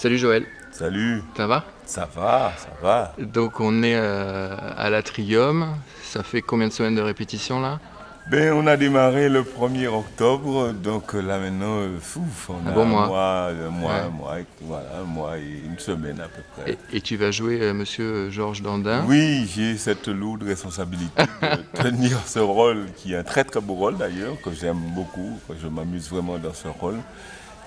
Salut Joël, Salut, ça va? ça va, ça va. Donc on est à l'Atrium, ça fait combien de semaines de répétition là? Ben, on a démarré le 1er octobre, donc là maintenant, on Un a bon un mois. mois, Ouais. voilà, un mois et une semaine à peu près. Et tu vas jouer Monsieur Georges Dandin. Oui, j'ai cette lourde responsabilité de tenir ce rôle, qui est un très très beau rôle d'ailleurs, que j'aime beaucoup, que je m'amuse vraiment dans ce rôle,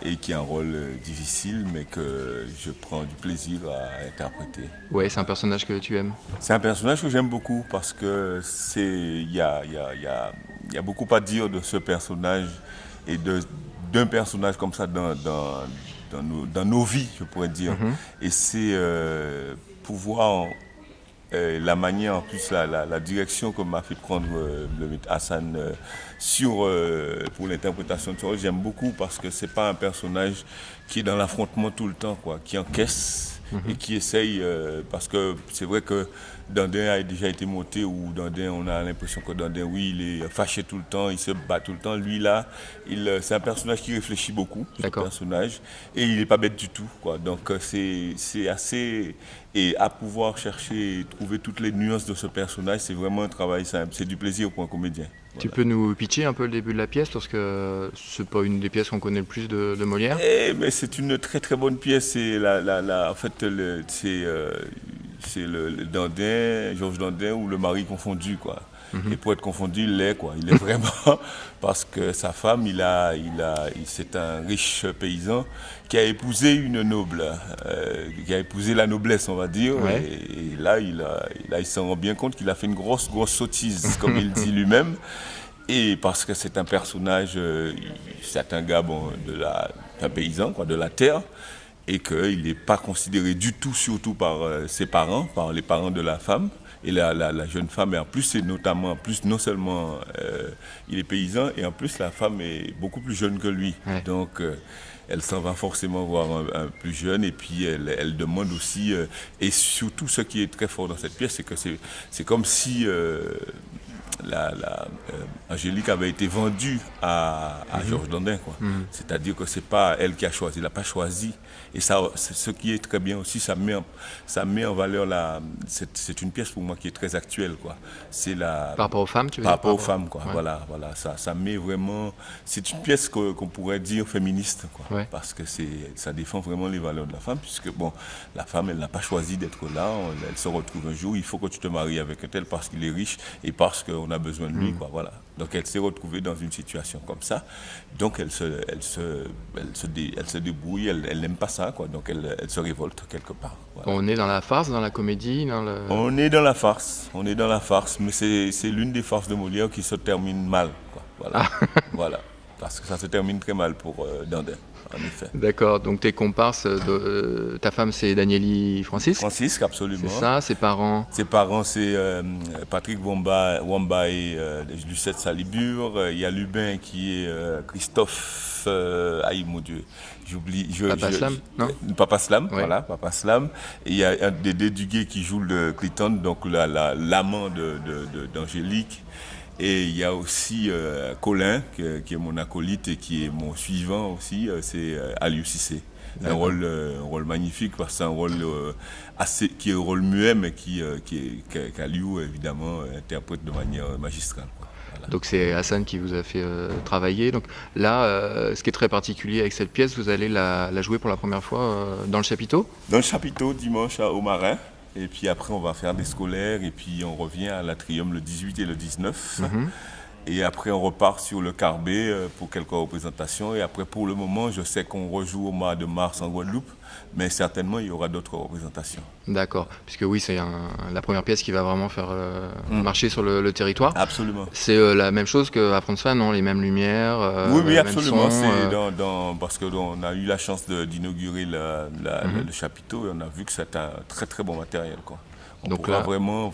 et qui est un rôle difficile, mais que je prends du plaisir à interpréter. Ouais, c'est un personnage que tu aimes. C'est un personnage que j'aime beaucoup parce que il y a beaucoup à dire de ce personnage et d'un personnage comme ça dans nos vies, je pourrais dire. Et c'est pouvoir, la manière, en plus, la direction que m'a fait prendre le maître Hassan pour l'interprétation de ce rôle, j'aime beaucoup parce que c'est pas un personnage qui est dans l'affrontement tout le temps, quoi, qui encaisse et qui essaye, parce que c'est vrai que Dandin a déjà été monté, ou Dandin, on a l'impression que Dandin, oui, il est fâché tout le temps, il se bat tout le temps. Lui, là, c'est un personnage qui réfléchit beaucoup, ce D'accord. personnage, et il n'est pas bête du tout, quoi. Donc, c'est assez... Et à pouvoir chercher et trouver toutes les nuances de ce personnage, c'est vraiment un travail simple. C'est du plaisir pour un comédien. Tu Voilà. peux nous pitcher un peu le début de la pièce parce que c'est pas une des pièces qu'on connaît le plus de Molière. Mais c'est une très très bonne pièce. C'est en fait, c'est le Dandin, Georges Dandin, ou le mari confondu, quoi. Et pour être confondu, il l'est, quoi. Il est vraiment, parce que sa femme, c'est un riche paysan qui a épousé une noble, qui a épousé la noblesse, on va dire. Ouais. Et là, il s'en rend bien compte qu'il a fait une grosse sottise, comme il dit lui-même. Et parce que c'est un personnage, c'est un gars un paysan, quoi, de la terre, et qu'il n'est pas considéré du tout, surtout par ses parents, par les parents de la femme. Et la jeune femme, et en plus, c'est notamment, en plus, non seulement il est paysan, et en plus, la femme est beaucoup plus jeune que lui. Ouais. Donc, elle s'en va forcément voir un plus jeune, et puis elle demande aussi, et surtout ce qui est très fort dans cette pièce, c'est que c'est comme si Angélique avait été vendue à Georges Dandin, quoi. C'est-à-dire que c'est pas elle qui a choisi, elle n'a pas choisi. Et ça, c'est ce qui est très bien aussi, ça met en valeur c'est une pièce pour moi qui est très actuelle, quoi. C'est Par rapport aux femmes, tu veux par dire? rapport aux femmes, quoi. Ouais. Voilà, ça met vraiment, c'est une pièce qu'on pourrait dire féministe, quoi. Ouais. Parce que ça défend vraiment les valeurs de la femme, puisque bon, la femme, elle n'a pas choisi d'être là, elle se retrouve un jour, il faut que tu te maries avec un tel parce qu'il est riche et parce qu'on a besoin de lui, quoi, voilà. Donc elle s'est retrouvée dans une situation comme ça, donc elle se débrouille, elle n'aime pas ça, quoi, donc elle se révolte quelque part. Voilà. On est dans la farce, dans la comédie, dans le... On est dans la farce, mais c'est l'une des farces de Molière qui se termine mal, quoi, voilà. Voilà, parce que ça se termine très mal pour Dandin, en effet. D'accord, donc tes comparses, ta femme c'est Danieli Francis, Francisque, absolument. c'est ça, ses parents? Ses parents, c'est Patrick Wamba et Lucette Salibur. Il y a Lubin qui est Christophe. Aïe, mon Dieu. J'oublie. Papa Slam, non? Papa Slam, Ouais. voilà, Papa Slam. Et il y a un Dédé Duguay qui joue le Cliton, donc l'amant d'Angélique. Et il y a aussi Colin, qui est mon acolyte et qui est mon suivant aussi, c'est Aliou Cissé. Un rôle magnifique parce que c'est un rôle qui est un rôle muet, mais qu'Aliou évidemment interprète de manière magistrale, quoi. Voilà. Donc c'est Hassan qui vous a fait travailler. Donc là, ce qui est très particulier avec cette pièce, vous allez la jouer pour la première fois dans le chapiteau. Dans le chapiteau, dimanche au Marin. Et puis après, on va faire des scolaires. Et puis on revient à l'Atrium le 18 et le 19. Et après, on repart sur le Carbet pour quelques représentations. Et après, pour le moment, je sais qu'on rejoue au mois de mars en Guadeloupe. Mais certainement, il y aura d'autres représentations. D'accord, puisque oui, c'est la première pièce qui va vraiment faire marcher sur le territoire. Absolument. C'est la même chose qu'à François, non? Les mêmes lumières, Oui, le même absolument. son, C'est parce qu'on a eu la chance d'inaugurer le chapiteau et on a vu que c'est un très très bon matériel, quoi. On Donc pourra là- vraiment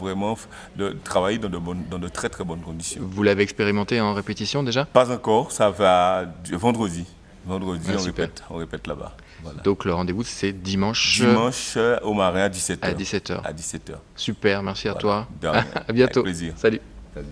travailler dans de très très bonnes conditions. Vous l'avez expérimenté en répétition déjà? Pas encore, ça va vendredi. Vendredi, Ah, super. on répète là-bas. Voilà. Donc le rendez-vous, c'est dimanche, Dimanche au Marin à 17h. à 17h. À 17h. Super, merci à toi. De rien. À bientôt. Avec plaisir. Salut. Salut.